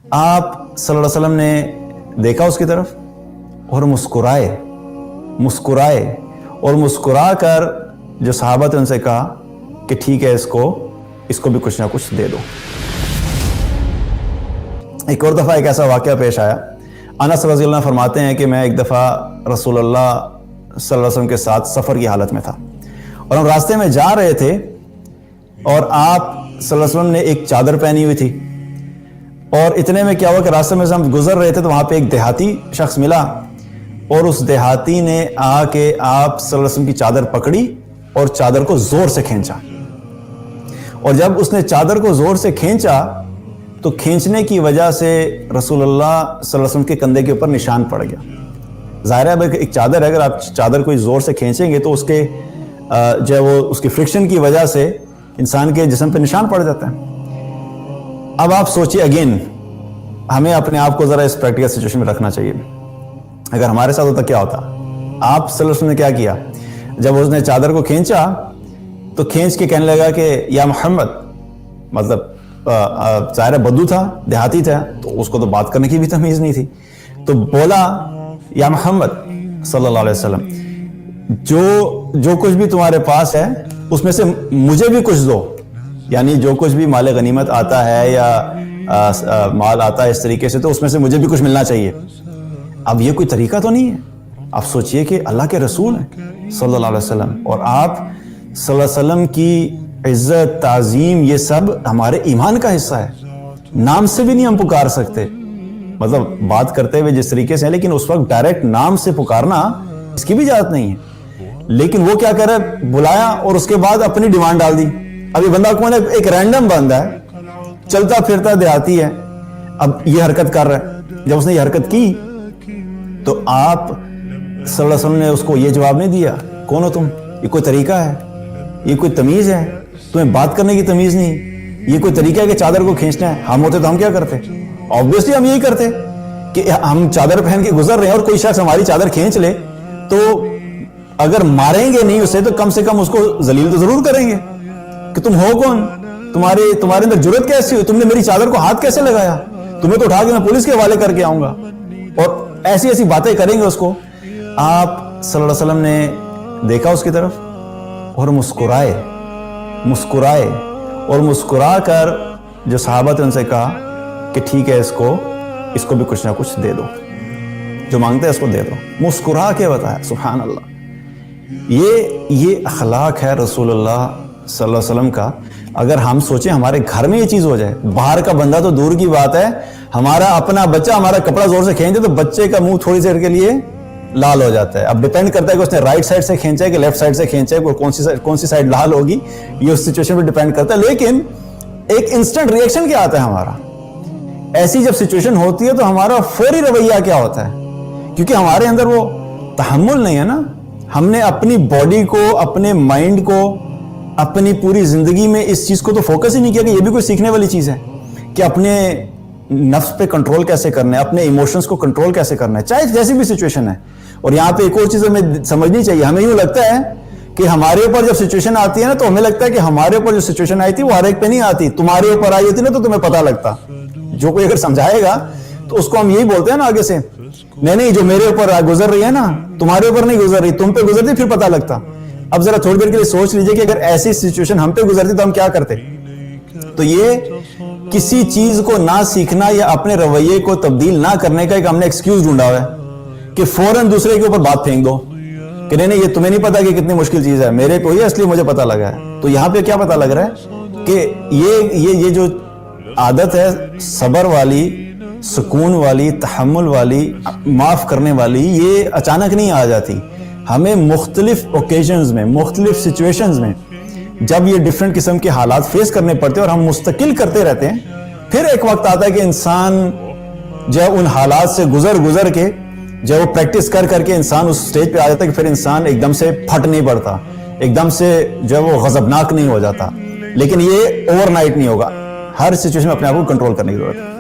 آپ صلی اللہ علیہ وسلم نے دیکھا اس کی طرف اور مسکرائے اور مسکرا کر جو صحابہ تھے ان سے کہا کہ ٹھیک ہے اس کو بھی کچھ نہ کچھ دے دو۔ ایک اور دفعہ ایک ایسا واقعہ پیش آیا۔ انس رضی اللہ عنہ فرماتے ہیں کہ میں ایک دفعہ رسول اللہ صلی اللہ علیہ وسلم کے ساتھ سفر کی حالت میں تھا اور ہم راستے میں جا رہے تھے اور آپ صلی اللہ علیہ وسلم نے ایک چادر پہنی ہوئی تھی، اور اتنے میں کیا ہوا کہ راستے میں سے ہم گزر رہے تھے تو وہاں پہ ایک دیہاتی شخص ملا اور اس دیہاتی نے آ کے آپ صلی اللہ علیہ وسلم کی چادر پکڑی اور چادر کو زور سے کھینچا، اور جب اس نے چادر کو زور سے کھینچا تو کھینچنے کی وجہ سے رسول اللہ صلی اللہ علیہ وسلم کے کندھے کے اوپر نشان پڑ گیا۔ ظاہر ہے ایک چادر ہے، اگر آپ چادر کو زور سے کھینچیں گے تو اس کے جو ہے وہ اس کی فرکشن کی وجہ سے انسان کے جسم پہ نشان پڑ جاتا ہے۔ اب آپ سوچیے، اگین ہمیں اپنے آپ کو ذرا اس پریکٹیکل سچویشن میں رکھنا چاہیے۔ اگر ہمارے ساتھ ہوتا کیا ہوتا؟ آپ صلی اللہ علیہ وسلم نے کیا کیا؟ جب اس نے چادر کو کھینچا تو کھینچ کے کہنے لگا کہ یا محمد، مطلب ظاہر بدو تھا، دیہاتی تھا، تو اس کو تو بات کرنے کی بھی تمیز نہیں تھی، تو بولا یا محمد صلی اللہ علیہ وسلم، جو کچھ بھی تمہارے پاس ہے اس میں سے مجھے بھی کچھ دو، یعنی جو کچھ بھی مال غنیمت آتا ہے یا مال آتا ہے اس طریقے سے تو اس میں سے مجھے بھی کچھ ملنا چاہیے۔ اب یہ کوئی طریقہ تو نہیں ہے۔ آپ سوچئے کہ اللہ کے رسول ہیں صلی اللہ علیہ وسلم، اور آپ صلی اللہ علیہ وسلم کی عزت، تعظیم، یہ سب ہمارے ایمان کا حصہ ہے۔ نام سے بھی نہیں ہم پکار سکتے، مطلب بات کرتے ہوئے جس طریقے سے ہے، لیکن اس وقت ڈائریکٹ نام سے پکارنا اس کی بھی اجازت نہیں ہے۔ لیکن وہ کیا کر رہا ہے؟ بلایا اور اس کے بعد اپنی ڈیمانڈ ڈال دی۔ اب یہ بندہ کون ہے؟ ایک رینڈم بندہ ہے، چلتا پھرتا دیہاتی ہے، اب یہ حرکت کر رہا ہے۔ جب اس نے یہ حرکت کی تو آپ صلی اللہ علیہ وسلم نے اس کو یہ جواب نہیں دیا، کون ہو تم؟ یہ کوئی طریقہ ہے؟ یہ کوئی تمیز ہے؟ تمہیں بات کرنے کی تمیز نہیں؟ یہ کوئی طریقہ ہے کہ چادر کو کھینچنا ہے؟ ہم ہوتے تو ہم کیا کرتے؟ obviously ہم یہی کرتے کہ ہم چادر پہن کے گزر رہے ہیں اور کوئی شخص ہماری چادر کھینچ لے تو اگر ماریں گے نہیں اسے تو کم سے کم اس کو ذلیل تو ضرور کریں گے کہ تم ہو کون؟ تمہارے اندر جرأت کیسی ہوئی؟ تم نے میری چادر کو ہاتھ کیسے لگایا؟ تمہیں تو اٹھا کے میں پولیس کے حوالے کر کے آؤں گا، اور ایسی باتیں کریں گے اس کو۔ آپ صلی اللہ علیہ وسلم نے دیکھا اس کی طرف اور مسکرائے اور مسکرا کر جو صحابہ تھے ان سے کہا کہ ٹھیک ہے اس کو بھی کچھ نہ کچھ دے دو، جو مانگتے ہیں اس کو دے دو۔ مسکرا کے بتایا، سبحان اللہ۔ یہ اخلاق ہے رسول اللہ صلی اللہ علیہ وسلم کا۔ اگر ہم سوچیں ہمارے گھر میں یہ چیز ہو جائے، باہر کا بندہ تو دور کی بات ہے، ہمارا اپنا بچہ ہمارا کپڑا زور سے کھینچے تو بچے کا منہ تھوڑی دیر کے لیے لال ہو جاتا ہے۔ اب ڈیپینڈ کرتا ہے کہ اس نے رائٹ سائڈ سے کھینچا ہے کہ لیفٹ سائڈ سے کھینچا ہے، کون سی سائڈ لال ہوگی، یہ اس سچویشن پہ ڈیپینڈ کرتا ہے۔ لیکن ایک انسٹنٹ ریئیکشن کیا آتا ہے ہمارا؟ ایسی جب سچویشن ہوتی ہے تو ہمارا فوری رویہ کیا ہوتا ہے؟ کیونکہ ہمارے اندر وہ تحمل نہیں ہے نا، ہم نے اپنی باڈی کو، اپنے مائنڈ کو، اپنی پوری زندگی میں اس چیز کو تو فوکس ہی نہیں کیا کہ یہ بھی کوئی سیکھنے والی چیز ہے کہ اپنے نفس پہ کنٹرول کیسے کرنا ہے، اپنے ایموشنز کو کنٹرول کیسے کرنا ہے، چاہے جیسی بھی سچویشن ہے۔ اور یہاں پہ ایک اور چیز ہمیں سمجھنی چاہیے، ہمیں یوں لگتا ہے کہ ہمارے اوپر جب سچویشن آتی ہے نا تو ہمیں لگتا ہے کہ ہمارے اوپر جو سچویشن آئی تھی وہ ہر ایک پہ نہیں آتی، تمہارے اوپر آئی ہوتی نا تو تمہیں پتہ لگتا۔ جو کوئی اگر سمجھائے گا تو اس کو ہم یہی بولتے ہیں نا آگے سے، نہیں جو میرے اوپر گزر رہی ہے نا تمہارے اوپر نہیں گزر رہی، تم پہ گزرتی پھر پتہ لگتا۔ اب ذرا تھوڑی دیر کے لیے سوچ لیجئے کہ اگر ایسی سچویشن ہم پہ گزرتی تو ہم کیا کرتے؟ تو یہ کسی چیز کو نہ سیکھنا یا اپنے رویے کو تبدیل نہ کرنے کا ایک ہم نے ایکسکیوز ڈھونڈا ہوا ہے کہ فوراً دوسرے کے اوپر بات پھینک دو کہ نہیں یہ تمہیں نہیں پتا کہ کتنی مشکل چیز ہے، میرے کو یہ اس لیے مجھے پتا لگا ہے۔ تو یہاں پہ کیا پتا لگ رہا ہے کہ یہ جو عادت ہے صبر والی، سکون والی، تحمل والی، معاف کرنے والی، یہ اچانک نہیں آ جاتی۔ ہمیں مختلف اوکیزنز میں، مختلف سچویشنز میں جب یہ ڈیفرنٹ قسم کے حالات فیس کرنے پڑتے ہیں اور ہم مستقل کرتے رہتے ہیں، پھر ایک وقت آتا ہے کہ انسان جب ان حالات سے گزر کے جب وہ پریکٹس کر کے انسان اس سٹیج پہ آ جاتا ہے کہ پھر انسان ایک دم سے پھٹ نہیں پڑتا، ایک دم سے جو وہ غضبناک نہیں ہو جاتا۔ لیکن یہ اوور نائٹ نہیں ہوگا، ہر سچویشن میں اپنے آپ کو کنٹرول کرنے کی ضرورت ہے۔